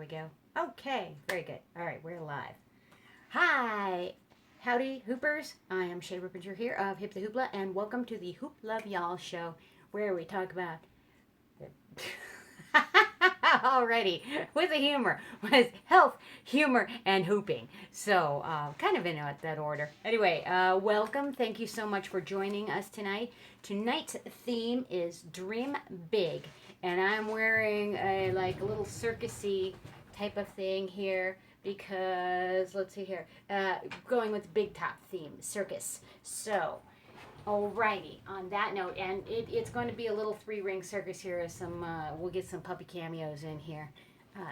go. Okay, very good. All right, we're live. Hi, howdy, Hoopers. I am Shay Rippinger here of Hip the Hoopla, and welcome to the Hoop Love Y'all show, where we talk about already with the humor, with health, humor, and hooping. So, kind of in that order. Anyway, welcome. Thank you so much for joining us tonight. Tonight's theme is Dream Big, and I'm wearing a little circusy type of thing here because let's see here, going with the big top theme, circus. So. Alrighty, on that note, and it's going to be a little three-ring circus here. We'll get some puppy cameos in here.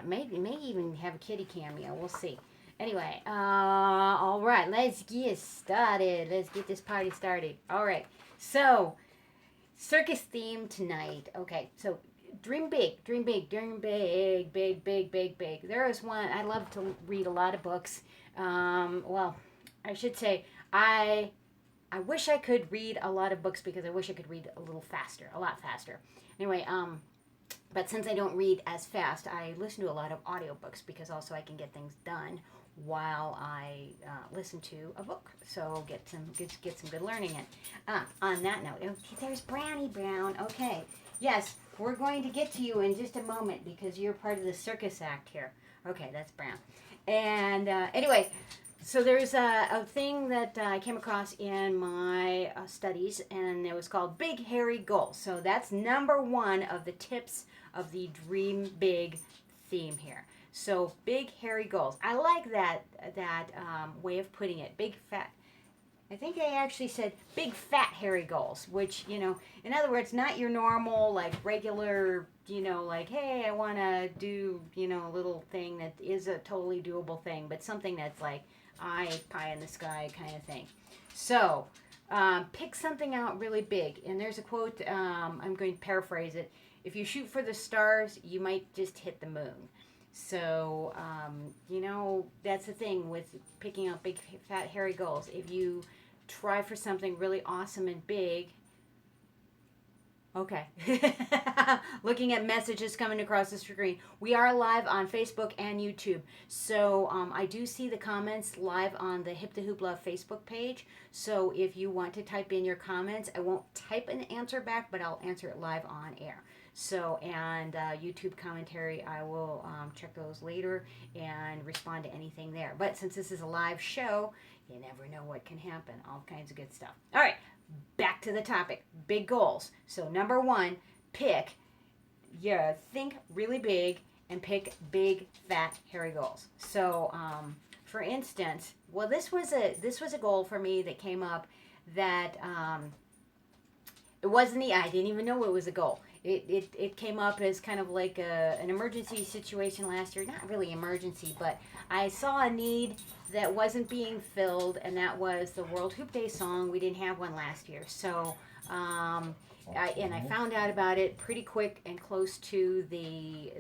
Maybe may even have a kitty cameo. We'll see. Anyway, all right, let's get started. Let's get this party started. All right, so circus theme tonight. Okay, so dream big, dream big, dream big, big, big, big, big. There is one. I love to read a lot of books. Well, I should say I wish I could read a lot of books because I wish I could read a lot faster. Anyway, but since I don't read as fast, I listen to a lot of audiobooks because also I can get things done while I listen to a book. So get some good learning in. On that note, there's Brownie Brown. Okay, yes, we're going to get to you in just a moment because you're part of the circus act here. Okay, that's Brown. And anyway. So there's a thing that I came across in my studies, and it was called Big Hairy Goals. So that's number one of the tips of the Dream Big theme here. So big hairy goals. I like that way of putting it. Big fat. I think they actually said big fat hairy goals, which, in other words, not your normal, regular, hey, I want to do, a little thing that is a totally doable thing, but something that's pie in the sky kind of thing. So, pick something out really big. And there's a quote, I'm going to paraphrase it. If you shoot for the stars, you might just hit the moon. So, that's the thing with picking out big, fat, hairy goals. If you try for something really awesome and big, okay. Looking at messages coming across the screen. We are live on Facebook and YouTube. So I do see the comments live on the Hip the Hoopla Facebook page. So if you want to type in your comments, I won't type an answer back, but I'll answer it live on air. So, and YouTube commentary, I will check those later and respond to anything there. But since this is a live show, you never know what can happen. All kinds of good stuff. All right. Back to the topic, big goals. So number one, think really big and pick big, fat, hairy goals. So, for instance, well, this was a goal for me that came up that it wasn't I didn't even know it was a goal. It came up as kind of like an emergency situation last year. Not really emergency, but I saw a need that wasn't being filled, and that was the World Hoop Day song. We didn't have one last year. So, I found out about it pretty quick and close to the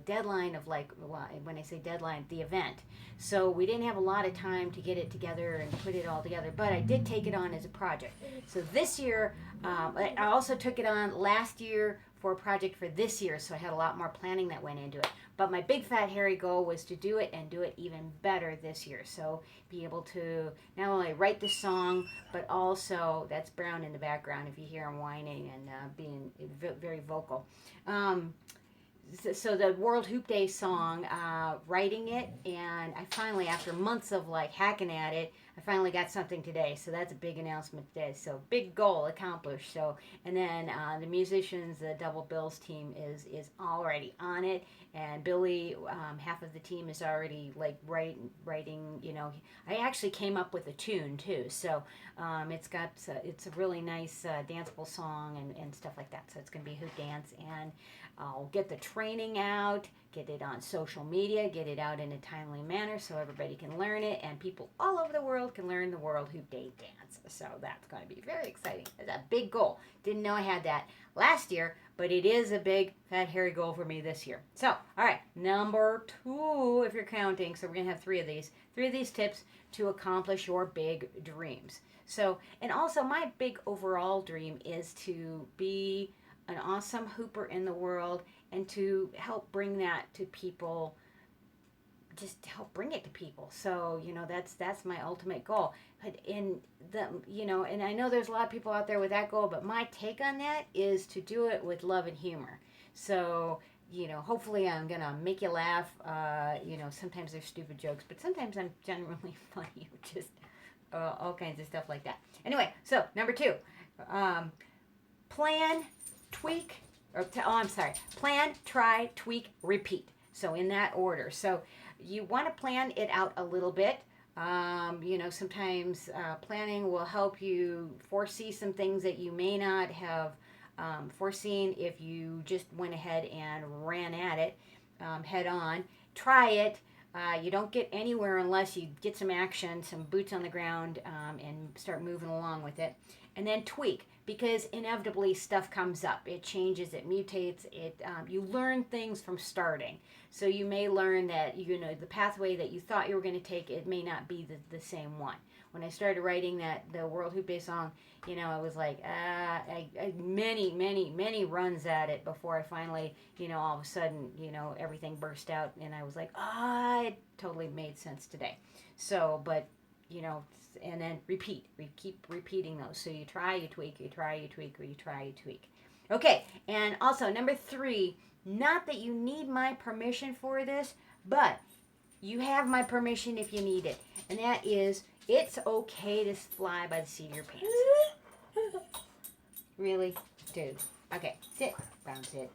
deadline of when I say deadline, the event. So we didn't have a lot of time to get it together and put it all together, but I did take it on as a project. So this year, I also took it on last year for a project for this year, so I had a lot more planning that went into it. But my big fat hairy goal was to do it and do it even better this year. So be able to not only write the song, but also, that's Brown in the background if you hear him whining and being very vocal. So the World Hoop Day song, writing it, and I finally, after months of hacking at it, I finally got something today. So that's a big announcement today. So big goal accomplished. So, and then the musicians, the Double Bills team is already on it, and Billy, half of the team is already writing. I actually came up with a tune too. So it's a really nice danceable song and stuff like that. So it's gonna be a hoop dance, and I'll get the training out, get it on social media, get it out in a timely manner so everybody can learn it, and people all over the world can learn the World Hoop Day dance. So that's going to be very exciting. It's a big goal. Didn't know I had that last year, but it is a big, fat, hairy goal for me this year. So, all right, number 2, if you're counting. So we're going to have 3 of these tips to accomplish your big dreams. So, and also my big overall dream is to be an awesome hooper in the world and to help bring that to people just help bring it to people. So, that's my ultimate goal. But in the, and I know there's a lot of people out there with that goal, but my take on that is to do it with love and humor. So, hopefully I'm going to make you laugh. Sometimes there's stupid jokes, but sometimes I'm generally funny, just all kinds of stuff like that. Anyway, so number 2, plan, tweak, I'm sorry, plan, try, tweak, repeat. So in that order. So you want to plan it out a little bit. Sometimes planning will help you foresee some things that you may not have foreseen if you just went ahead and ran at it head on. Try it. You don't get anywhere unless you get some action, some boots on the ground, and start moving along with it. And then tweak, because inevitably stuff comes up. It changes, it mutates. You learn things from starting. So you may learn that the pathway that you thought you were going to take, it may not be the same one. When I started writing the World Hoop Day song, I was like, many runs at it before I finally, all of a sudden, everything burst out, and I was like, it totally made sense today. So, but, and then repeat. Keep repeating those. So you try, you tweak, you try, you tweak, or you try, you tweak. Okay, and also number 3, not that you need my permission for this, but you have my permission if you need it. And that is, it's okay to fly by the seat of your pants. Really? Dude. Okay, sit. Brown, sit.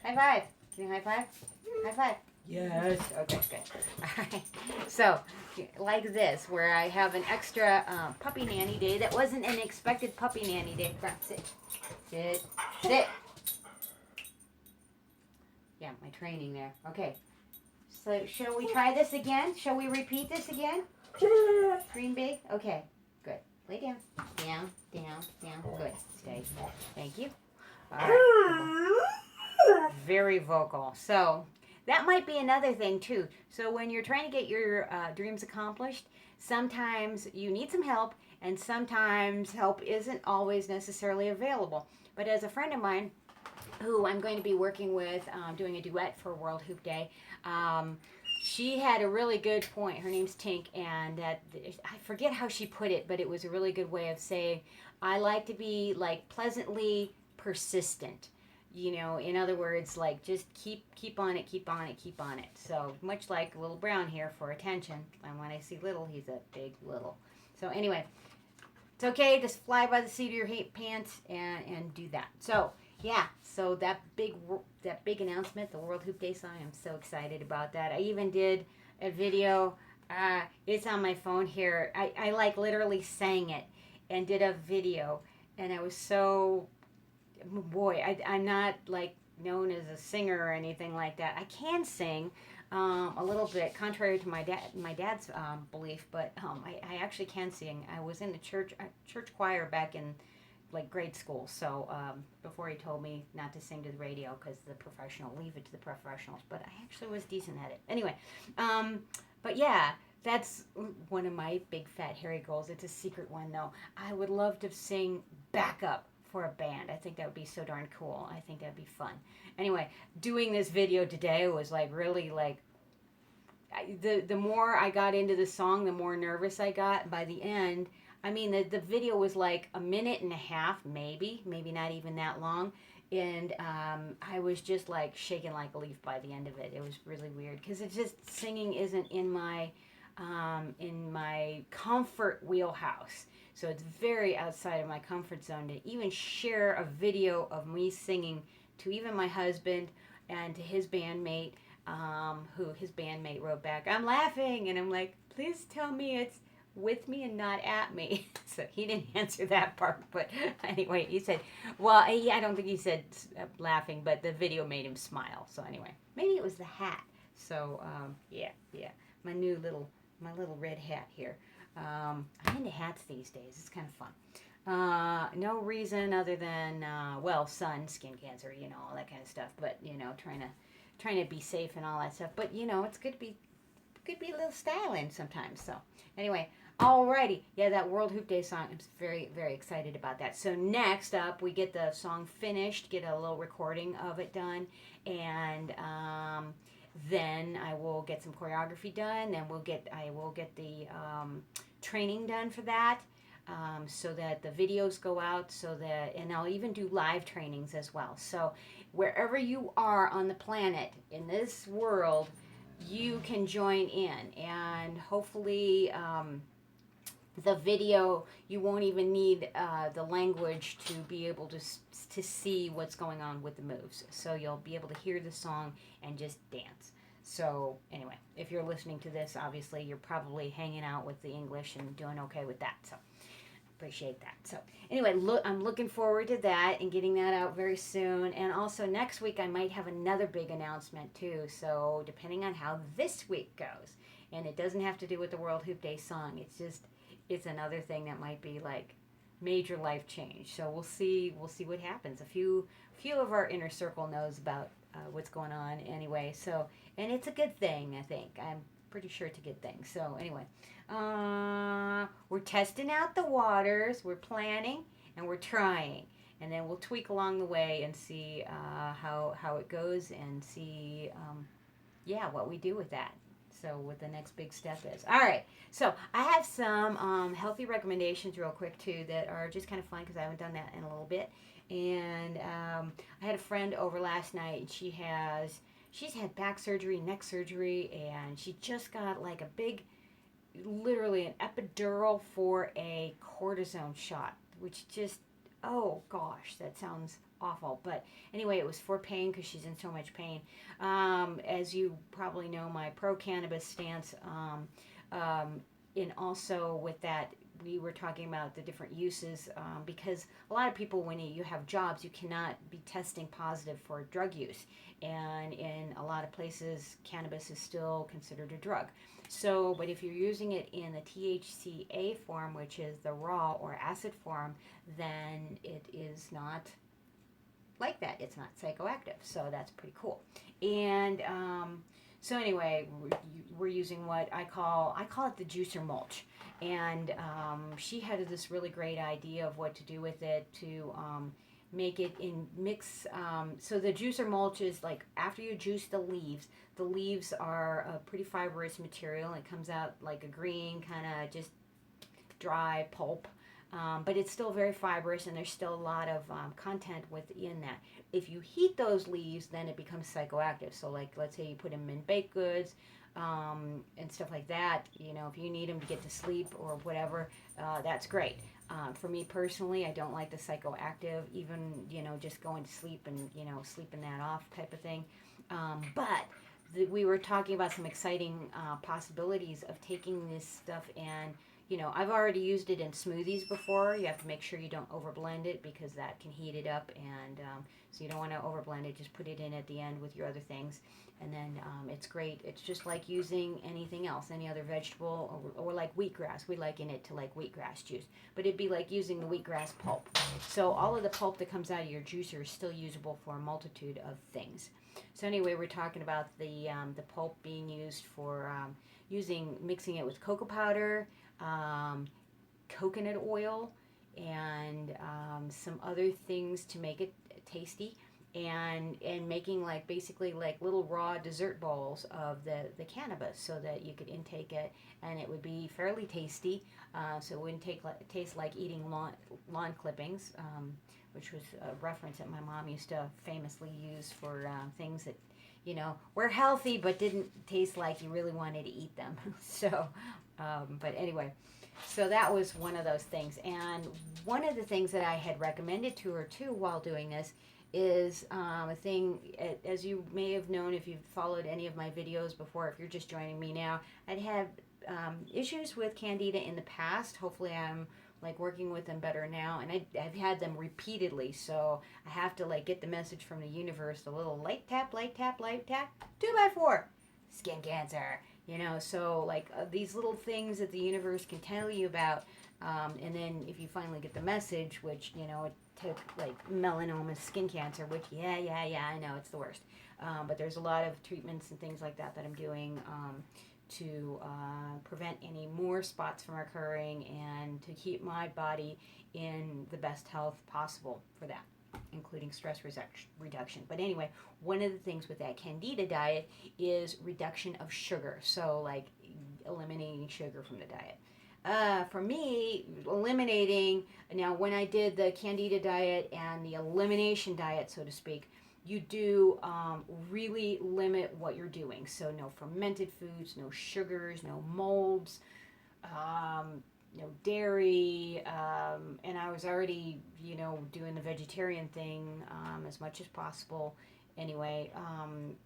High five. Can you high five? High five. Yes. Okay, good. All right. So, like this, where I have an extra puppy nanny day that wasn't an expected puppy nanny day. Brown, sit. Sit. Sit. Yeah, my training there. Okay. So, shall we try this again? Shall we repeat this again? Green big? Okay, good. Lay down. Down, down, down. Good. Stay. Thank you. All right. Very vocal. So, that might be another thing, too. So, when you're trying to get your dreams accomplished, sometimes you need some help, and sometimes help isn't always necessarily available. But as a friend of mine, who I'm going to be working with, doing a duet for World Hoop Day, she had a really good point. Her name's Tink, and I forget how she put it, but it was a really good way of saying, I like to be like pleasantly persistent. In other words, like just keep on it, keep on it, keep on it. So much like Little Brown here for attention. And when I see Little, he's a big Little. So anyway, it's okay. Just fly by the seat of your pants and do that. So yeah, so that big announcement, the World Hoop Day song, I'm so excited about that. I even did a video. It's on my phone here. I like literally sang it and did a video, and I was so, boy, I'm not like known as a singer or anything like that. I can sing a little bit, contrary to my dad's belief, but I actually can sing. I was in the church choir back in like grade school. So before he told me not to sing to the radio because leave it to the professionals. But I actually was decent at it. Anyway, but yeah, that's one of my big fat hairy goals. It's a secret one though. I would love to sing backup for a band. I think that would be so darn cool. I think that'd be fun. Anyway, doing this video today was like really like, the more I got into the song, the more nervous I got. By the end, I mean, the video was like a minute and a half, maybe not even that long. And I was just like shaking like a leaf by the end of it. It was really weird because it's just singing isn't in my comfort wheelhouse. So it's very outside of my comfort zone to even share a video of me singing to even my husband and to his bandmate, who his bandmate wrote back, I'm laughing. And I'm like, please tell me it's with me and not at me. So he didn't answer that part, but anyway, he said, well, I don't think he said laughing, but the video made him smile. So anyway, maybe it was the hat. So yeah, my little red hat here. I'm into hats these days. It's kind of fun. No reason other than sun, skin cancer, all that kind of stuff. But trying to be safe and all that stuff. But it's good to be a little styling sometimes. So anyway, alrighty, yeah, that World Hoop Day song, I'm very, very excited about that. So next up, we get the song finished, get a little recording of it done, and Then I will get some choreography done. Then I will get the training done for that, so that the videos go out. And I'll even do live trainings as well. So wherever you are on the planet in this world, you can join in, and hopefully. The video, you won't even need the language to be able to see what's going on with the moves, so you'll be able to hear the song and just dance. So anyway, if you're listening to this, obviously you're probably hanging out with the English and doing okay with that, so appreciate that. So anyway, I'm looking forward to that and getting that out very soon. And also next week I might have another big announcement too, so depending on how this week goes, and it doesn't have to do with the World Hoop Day song, it's another thing that might be like major life change. So we'll see what happens. A few of our inner circle knows about what's going on anyway. So, and it's a good thing, I think. I'm pretty sure it's a good thing. So anyway, we're testing out the waters. We're planning and we're trying, and then we'll tweak along the way and see how it goes, and see what we do with that. So what the next big step is. All right. So I have some healthy recommendations real quick too that are just kind of fun because I haven't done that in a little bit. And I had a friend over last night, and she's had back surgery, neck surgery, and she just got like a big, literally an epidural for a cortisone shot, which just, oh gosh, that sounds awful. But anyway, it was for pain because she's in so much pain. As you probably know, my pro-cannabis stance, and also with that, we were talking about the different uses, because a lot of people, when you have jobs, you cannot be testing positive for drug use. And in a lot of places, cannabis is still considered a drug. So, but if you're using it in the THCA form, which is the raw or acid form, then it is not like that. It's not psychoactive. So that's pretty cool. And so anyway, we're using what I call it the juicer mulch. And she had this really great idea of what to do with it to make it in mix. So the juicer mulch is like after you juice the leaves are a pretty fibrous material. It comes out like a green kind of just dry pulp. But it's still very fibrous, and there's still a lot of content within that. If you heat those leaves, then it becomes psychoactive. So, like, let's say you put them in baked goods and stuff like that. You know, if you need them to get to sleep or whatever, that's great. For me personally, I don't like the psychoactive, even, just going to sleep and, sleeping that off type of thing. But we were talking about some exciting possibilities of taking this stuff and I've already used it in smoothies before. You have to make sure you don't overblend it because that can heat it up, and so you don't want to overblend it. Just put it in at the end with your other things, and then it's great. It's just like using anything else, any other vegetable, or like wheatgrass. We liken it to like wheatgrass juice, but it'd be like using the wheatgrass pulp. So all of the pulp that comes out of your juicer is still usable for a multitude of things. So anyway, we're talking about the pulp being used for mixing it with cocoa powder, coconut oil, and some other things to make it tasty, and making like basically like little raw dessert bowls of the cannabis so that you could intake it, and it would be fairly tasty, so it wouldn't taste like eating lawn clippings, which was a reference that my mom used to famously use for things that were healthy but didn't taste like you really wanted to eat them. So but anyway, so that was one of those things. And one of the things that I had recommended to her too while doing this is a thing, as you may have known if you've followed any of my videos before. If you're just joining me now, I'd had issues with candida in the past. Hopefully I'm like working with them better now, and I've had them repeatedly, so I have to like get the message from the universe, a little light tap, 2x4, skin cancer. So like these little things that the universe can tell you about, and then if you finally get the message, which it took like melanoma, skin cancer, which I know it's the worst, but there's a lot of treatments and things like that I'm doing to prevent any more spots from occurring and to keep my body in the best health possible for that. including stress reduction. But anyway, one of the things with that Candida diet is reduction of sugar. So like eliminating sugar from the diet. For me, eliminating, now when I did the Candida diet and the elimination diet, so to speak, you do really limit what you're doing. So no fermented foods, no sugars, no molds, no dairy, and I was already, doing the vegetarian thing as much as possible. Anyway,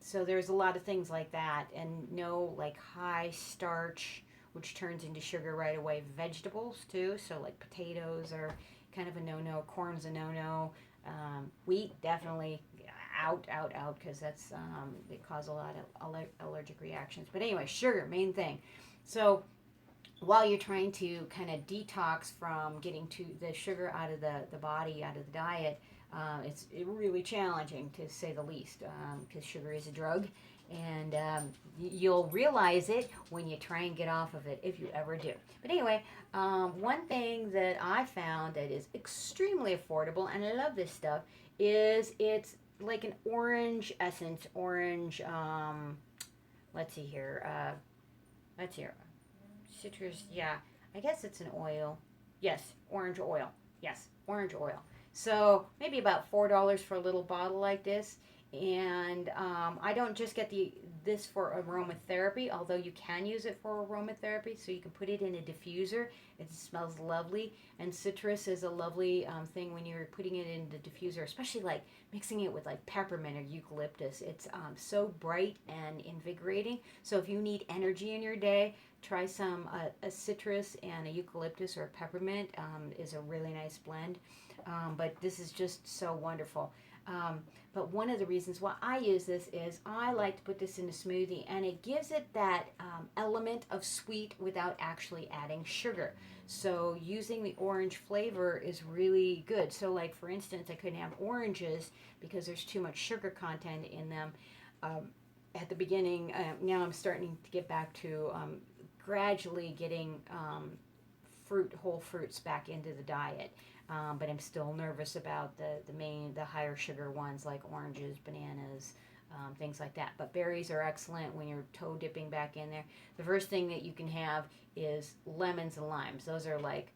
so there's a lot of things like that, and no like high starch, which turns into sugar right away. Vegetables too, so like potatoes are kind of a no-no. Corn's a no-no. Wheat definitely out, because that's it causes a lot of allergic reactions. But anyway, sugar, main thing. So while you're trying to kind of detox from getting to the sugar out of the body, out of the diet, it's really challenging to say the least, because sugar is a drug, and you'll realize it when you try and get off of it, if you ever do. But anyway, one thing that I found that is extremely affordable, and I love this stuff, is it's like an orange essence, let's see here, citrus, yeah, I guess it's an oil. Yes, orange oil. Yes, orange oil. So maybe about $4 for a little bottle like this. And I don't just get this for aromatherapy, although you can use it for aromatherapy. So you can put it in a diffuser. It smells lovely. And citrus is a lovely thing when you're putting it in the diffuser, especially like mixing it with like peppermint or eucalyptus. It's so bright and invigorating. So if you need energy in your day, try some a citrus and a eucalyptus or a peppermint is a really nice blend. But this is just so wonderful. But one of the reasons why I use this is I like to put this in a smoothie, and it gives it that element of sweet without actually adding sugar. So using the orange flavor is really good. So like for instance, I couldn't have oranges because there's too much sugar content in them at the beginning. Now I'm starting to get back to gradually getting whole fruits back into the diet. But I'm still nervous about the higher sugar ones like oranges, bananas, things like that. But berries are excellent when you're toe dipping back in there. The first thing that you can have is lemons and limes. Those are like,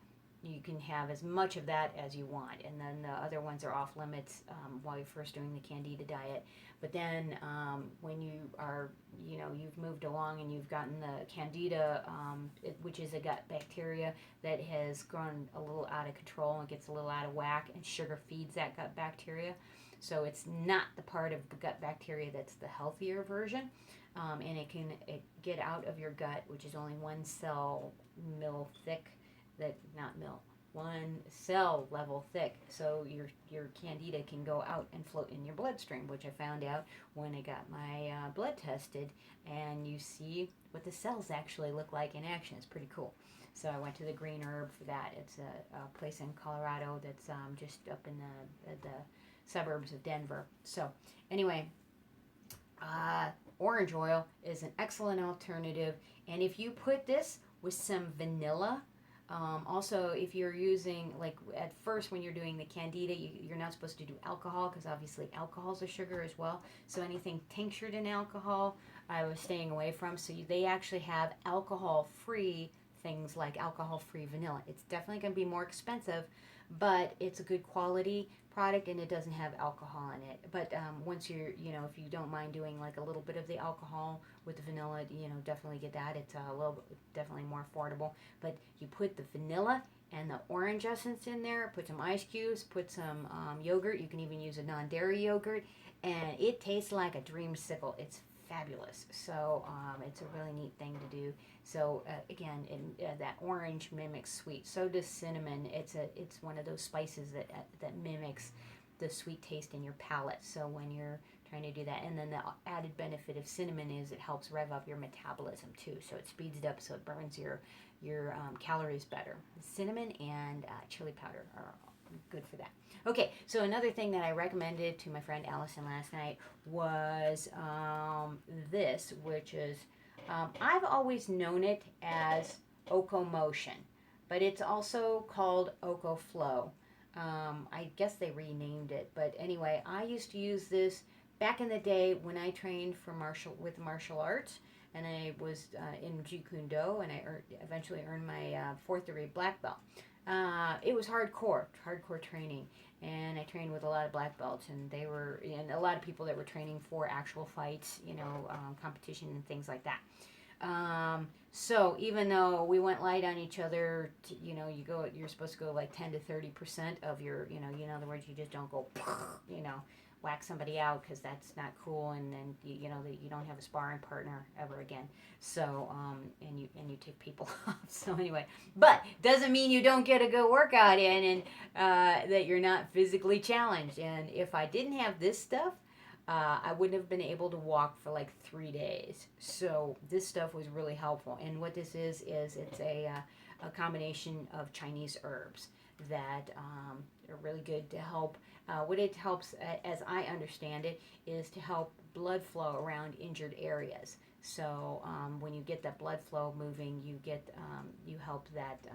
you can have as much of that as you want, and then the other ones are off limits while you're first doing the Candida diet. But then when you are, you've moved along and you've gotten the Candida, which is a gut bacteria that has gone a little out of control and gets a little out of whack, and sugar feeds that gut bacteria. So it's not the part of the gut bacteria that's the healthier version, and it can get out of your gut, which is only one cell mil thick. One cell level thick, so your Candida can go out and float in your bloodstream, which I found out when I got my blood tested, and you see what the cells actually look like in action. It's pretty cool. So I went to the Green Herb for that. It's a place in Colorado that's just up in the suburbs of Denver. So anyway, orange oil is an excellent alternative, and if you put this with some vanilla. Also, if you're using, like at first when you're doing the Candida, you're not supposed to do alcohol, because obviously alcohol is a sugar as well. So anything tinctured in alcohol, I was staying away from. So they actually have alcohol-free things like alcohol-free vanilla. It's definitely going to be more expensive, but it's a good quality product, and it doesn't have alcohol in it. But once you're, if you don't mind doing like a little bit of the alcohol with the vanilla, definitely get that. It's a little definitely more affordable. But you put the vanilla and the orange essence in there, put some ice cubes, put some yogurt. You can even use a non-dairy yogurt, and it tastes like a dreamsicle. It's fabulous. So it's a really neat thing to do. So again, that orange mimics sweet. So does cinnamon. It's one of those spices that mimics the sweet taste in your palate. So when you're trying to do that, and then the added benefit of cinnamon is it helps rev up your metabolism too. So it speeds it up, so it burns your calories better. Cinnamon and chili powder are good for that. Okay, so another thing that I recommended to my friend Allison last night was this, which is, I've always known it as Oka Motion, but it's also called Oka Flow. I guess they renamed it, but anyway, I used to use this back in the day when I trained for martial arts, and I was in Jeet Kune Do, and I eventually earned my fourth degree black belt. It was hardcore training, and I trained with a lot of black belts, and a lot of people that were training for actual fights, competition and things like that. So even though we went light on each other, you're supposed to go like 10 to 30% of your, in other words, you just don't go, whack somebody out because that's not cool, and then that you don't have a sparring partner ever again. So and you take people off. So anyway, but doesn't mean you don't get a good workout in, and that you're not physically challenged. And if I didn't have this stuff, I wouldn't have been able to walk for like 3 days. So this stuff was really helpful. And what this is it's a combination of Chinese herbs that are really good to help. What it helps, as I understand it, is to help blood flow around injured areas. So when you get that blood flow moving, you help that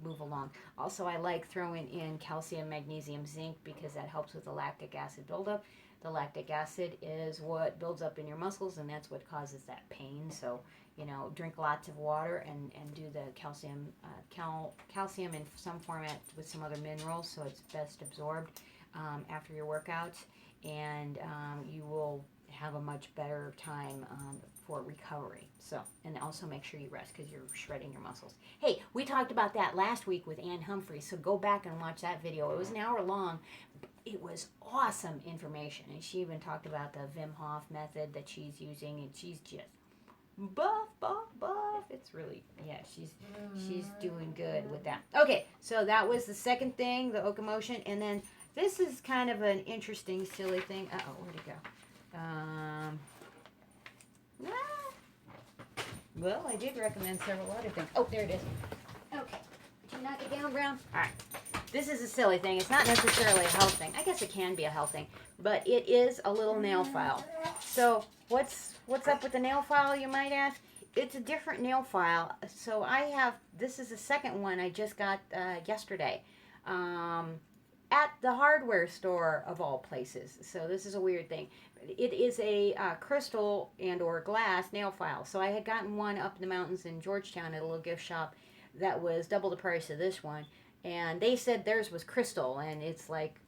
move along. Also, I like throwing in calcium, magnesium, zinc because that helps with the lactic acid buildup. The lactic acid is what builds up in your muscles, and that's what causes that pain. So, drink lots of water and do the calcium in some format with some other minerals so it's best absorbed after your workouts, and you will have a much better time for recovery. So, and also make sure you rest because you're shredding your muscles. Hey, we talked about that last week with Ann Humphrey, so go back and watch that video. It was an hour long. It was awesome information, and she even talked about the Wim Hof method that she's using, and she's just buff. It's really, yeah, she's doing good with that. Okay, so that was the second thing, the Oka motion, and then this is kind of an interesting, silly thing. Where'd it go? Well, I did recommend several other things. Oh, there it is. Okay, did you knock it down, Brown? All right. This is a silly thing. It's not necessarily a health thing. I guess it can be a health thing, but it is a little nail file. So what's up with the nail file, you might ask? It's a different nail file. So this is the second one I just got yesterday at the hardware store of all places. So this is a weird thing. It is a crystal and or glass nail file. So I had gotten one up in the mountains in Georgetown at a little gift shop that was double the price of this one. And they said theirs was crystal, and it's like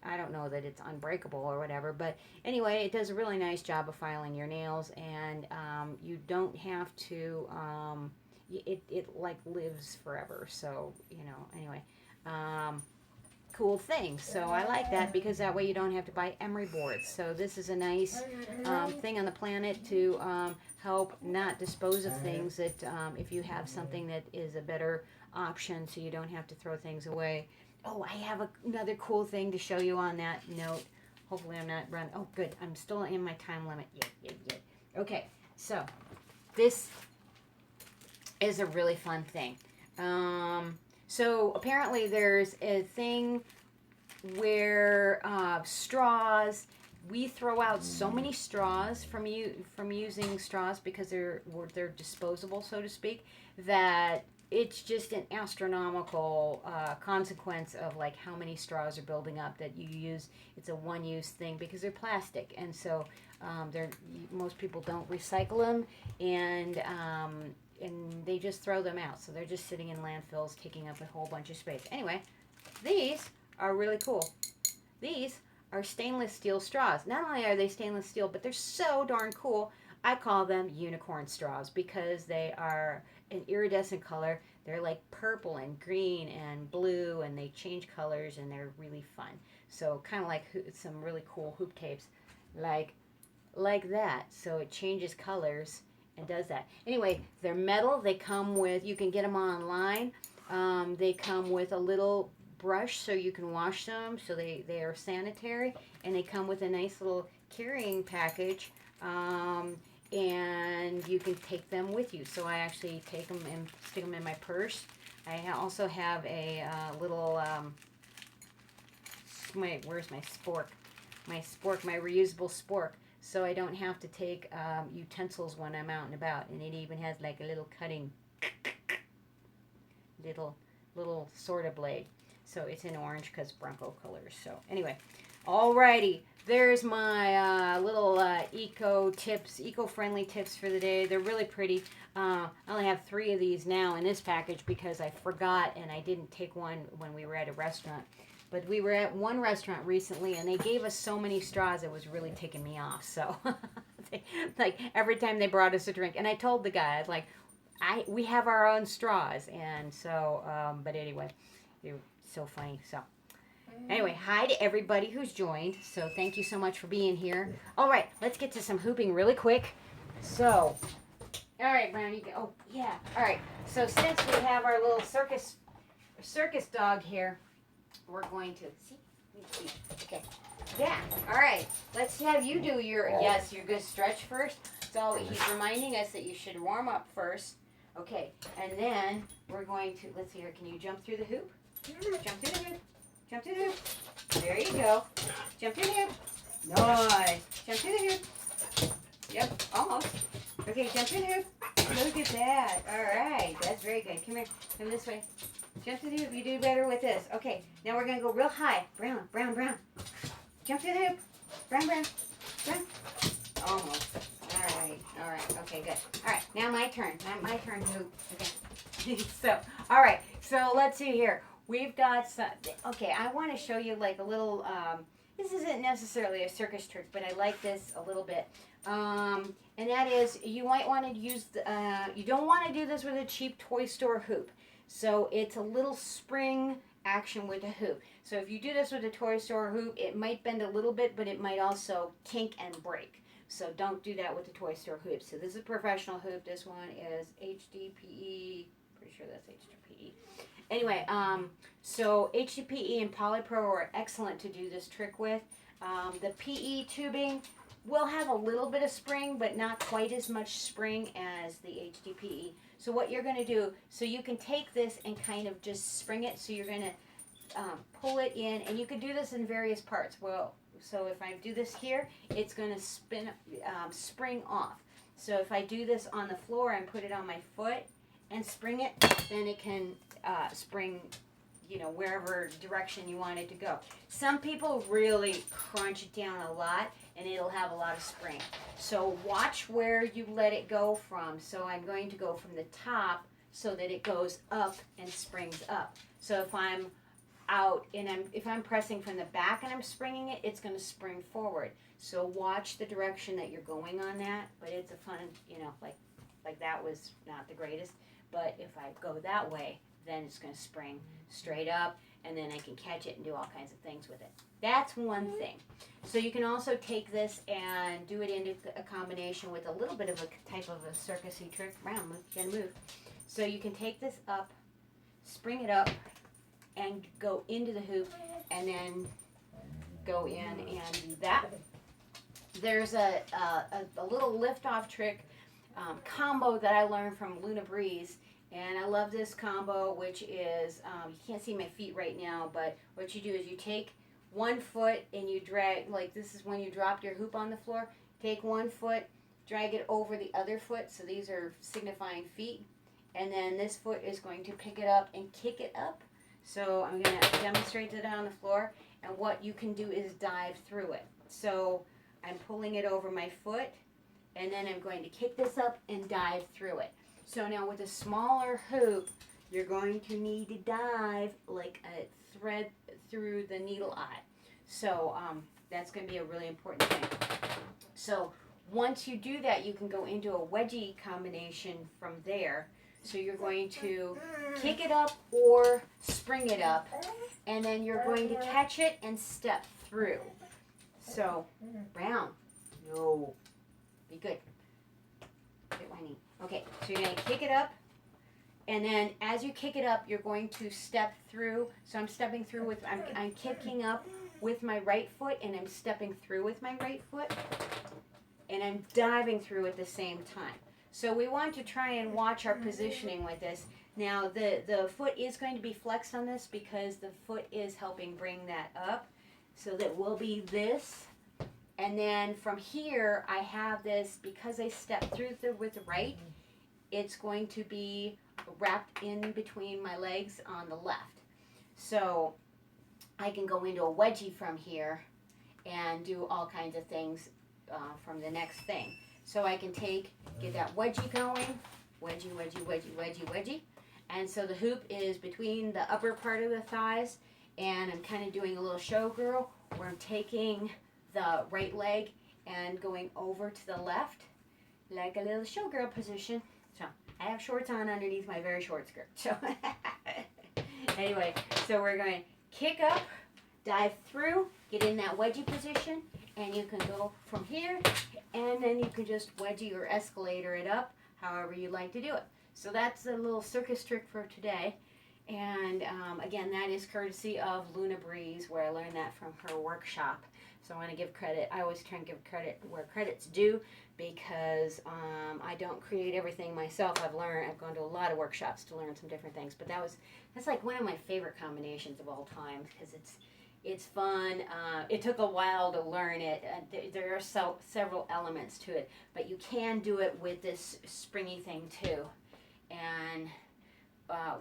I don't know that it's unbreakable or whatever, but anyway, it does a really nice job of filing your nails, and you don't have to. It like lives forever, so anyway. Cool thing. So I like that because that way you don't have to buy emery boards. So this is a nice thing on the planet to help not dispose of things that if you have something that is a better option so you don't have to throw things away. Oh, I have another cool thing to show you on that note. Hopefully I'm not running. Oh, good. I'm still in my time limit. Yeah. Okay, so this is a really fun thing. So apparently there's a thing where straws, we throw out so many straws from using straws because they're disposable, so to speak, that it's just an astronomical consequence of like how many straws are building up that you use. It's a one-use thing because they're plastic, and so most people don't recycle them, and they just throw them out. So they're just sitting in landfills, taking up a whole bunch of space. Anyway, these are really cool. These are stainless steel straws. Not only are they stainless steel, but they're so darn cool. I call them unicorn straws because they are an iridescent color. They're like purple and green and blue, and they change colors, and they're really fun. So kind of like some really cool hoop tapes, like that. So it changes colors and does that. Anyway, they're metal. They come with, you can get them online. They come with a little brush so you can wash them, so they are sanitary, and they come with a nice little carrying package, and you can take them with you. So I actually take them and stick them in my purse. I also have a little where's my spork, my reusable spork, so I don't have to take utensils when I'm out and about. And it even has like a little cutting little sorter blade. So it's in orange because Bronco colors. So anyway, alrighty. There's my little eco-friendly tips for the day. They're really pretty. I only have 3 of these now in this package because I forgot and I didn't take one when we were at a restaurant. But we were at one restaurant recently and they gave us so many straws it was really ticking me off. So, like every time they brought us a drink, and I told the guy, like, we have our own straws, and so, but anyway, they were so funny. So, anyway, hi to everybody who's joined. So thank you so much for being here. All right, let's get to some hooping really quick. So, all right, Brown, you go. Oh yeah. All right. So since we have our little circus dog here, we're going to see. Okay. Yeah. All right. Let's have you do your your good stretch first. So he's reminding us that you should warm up first. Okay. And then we're going to, let's see here. Can you jump through the hoop? Jump through the hoop. Jump through the hoop. There you go. Jump through the hoop. Nice. Jump through the hoop. Yep. Almost. Okay. Jump through the hoop. Look at that. All right. That's very good. Come here. Come this way. Jump through the hoop. You do better with this. Okay. Now we're going to go real high. Brown. Brown. Brown. Jump through the hoop. Brown. Brown. Brown. Almost. All right. All right. Okay. Good. All right. Now my turn. My turn to hoop. Okay. So, all right. So let's see here. We've got some, okay, I want to show you like a little, this isn't necessarily a circus trick, but I like this a little bit. And that is, you might want to use, you don't want to do this with a cheap toy store hoop. So it's a little spring action with a hoop. So if you do this with a toy store hoop, it might bend a little bit, but it might also kink and break. So don't do that with the toy store hoop. So this is a professional hoop. This one is HDPE, pretty sure that's HDPE. Anyway, so HDPE and Polypro are excellent to do this trick with. The PE tubing will have a little bit of spring, but not quite as much spring as the HDPE. So what you're going to do, so you can take this and kind of just spring it. So you're going to pull it in, and you can do this in various parts. Well, so if I do this here, it's going to spring off. So if I do this on the floor and put it on my foot and spring it, then it can spring, you know, wherever direction you want it to go. Some people really crunch it down a lot and it'll have a lot of spring. So watch where you let it go from. So I'm going to go from the top so that it goes up and springs up. So if I'm out and if I'm pressing from the back and I'm springing it, it's going to spring forward. So watch the direction that you're going on that, but it's a fun, you know, like that was not the greatest. But if I go that way, then it's going to spring straight up, and then I can catch it and do all kinds of things with it. That's one thing. So you can also take this and do it into a combination with a little bit of a type of a circusy trick. Round, move, you gotta move. So you can take this up, spring it up, and go into the hoop, and then go in and do that. There's a little lift-off trick combo that I learned from Luna Breeze. And I love this combo, which is, you can't see my feet right now, but what you do is you take one foot and you drag, like this is when you drop your hoop on the floor. Take one foot, drag it over the other foot, so these are signifying feet. And then this foot is going to pick it up and kick it up. So I'm going to demonstrate that on the floor. And what you can do is dive through it. So I'm pulling it over my foot, and then I'm going to kick this up and dive through it. So now with a smaller hoop, you're going to need to dive like a thread through the needle eye. So that's going to be a really important thing. So once you do that, you can go into a wedgie combination from there. So you're going to kick it up or spring it up, and then you're going to catch it and step through. So, round. No. Be good. Get whiny. Okay, so you're going to kick it up, and then as you kick it up, you're going to step through. So I'm stepping through with, I'm kicking up with my right foot, and I'm stepping through with my right foot, and I'm diving through at the same time. So we want to try and watch our positioning with this. Now the foot is going to be flexed on this because the foot is helping bring that up. So that will be this. And then from here, I have this, because I stepped through with the right, it's going to be wrapped in between my legs on the left. So I can go into a wedgie from here and do all kinds of things from the next thing. So I can get that wedgie going, wedgie, wedgie, wedgie, wedgie, wedgie. And so the hoop is between the upper part of the thighs, and I'm kind of doing a little showgirl where I'm taking the right leg and going over to the left, like a little showgirl position. So I have shorts on underneath my very short skirt. So anyway, so we're going to kick up, dive through, get in that wedgie position, and you can go from here, and then you can just wedgie or escalator it up, however you like to do it. So that's a little circus trick for today. And again, that is courtesy of Luna Breeze, where I learned that from her workshop. So I want to give credit. I always try and give credit where credit's due, because I don't create everything myself. I've gone to a lot of workshops to learn some different things. But that's like one of my favorite combinations of all time, because it's fun. It took a while to learn it. There are several elements to it, but you can do it with this springy thing too. And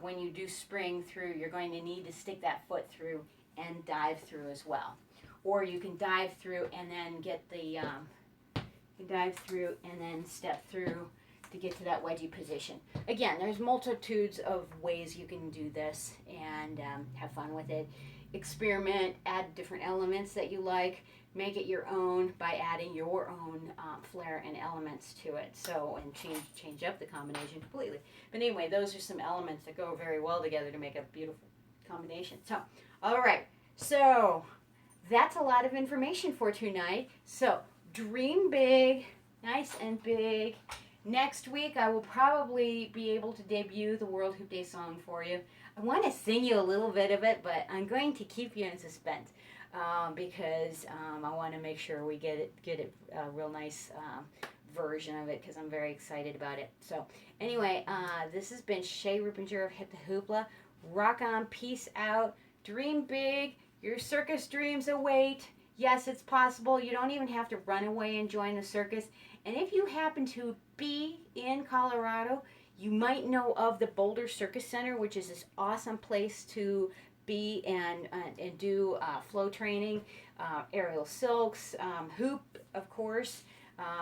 when you do spring through, you're going to need to stick that foot through and dive through as well. Or you can dive through and then get the dive through and then step through to get to that wedgie position. Again, there's multitudes of ways you can do this, and have fun with it. Experiment, add different elements that you like, make it your own by adding your own flair and elements to it. So, and change up the combination completely. But anyway, those are some elements that go very well together to make a beautiful combination. So, all right. So, that's a lot of information for tonight. So, dream big, nice and big. Next week, I will probably be able to debut the World Hoop Day song for you. I want to sing you a little bit of it, but I'm going to keep you in suspense because I want to make sure we get it a real nice version of it, because I'm very excited about it. So anyway, this has been Shay Rupinger of Hit the Hoopla. Rock on, peace out, dream big, your circus dreams await. Yes, it's possible. You don't even have to run away and join the circus. And if you happen to be in Colorado, you might know of the Boulder Circus Center, which is this awesome place to be and do flow training, aerial silks, hoop, of course.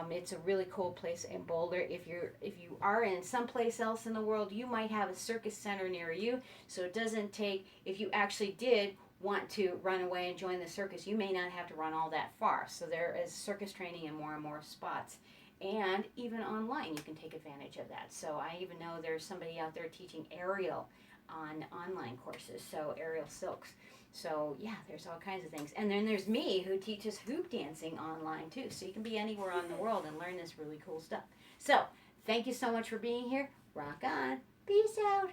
It's a really cool place in Boulder. If you are in someplace else in the world, you might have a circus center near you. So it doesn't take, if you actually did want to run away and join the circus, you may not have to run all that far. So there is circus training in more and more spots. And even online, you can take advantage of that. So I even know there's somebody out there teaching aerial on online courses, so aerial silks. So yeah, there's all kinds of things. And then there's me, who teaches hoop dancing online too. So you can be anywhere on the world and learn this really cool stuff. So thank you so much for being here. Rock on. Peace out.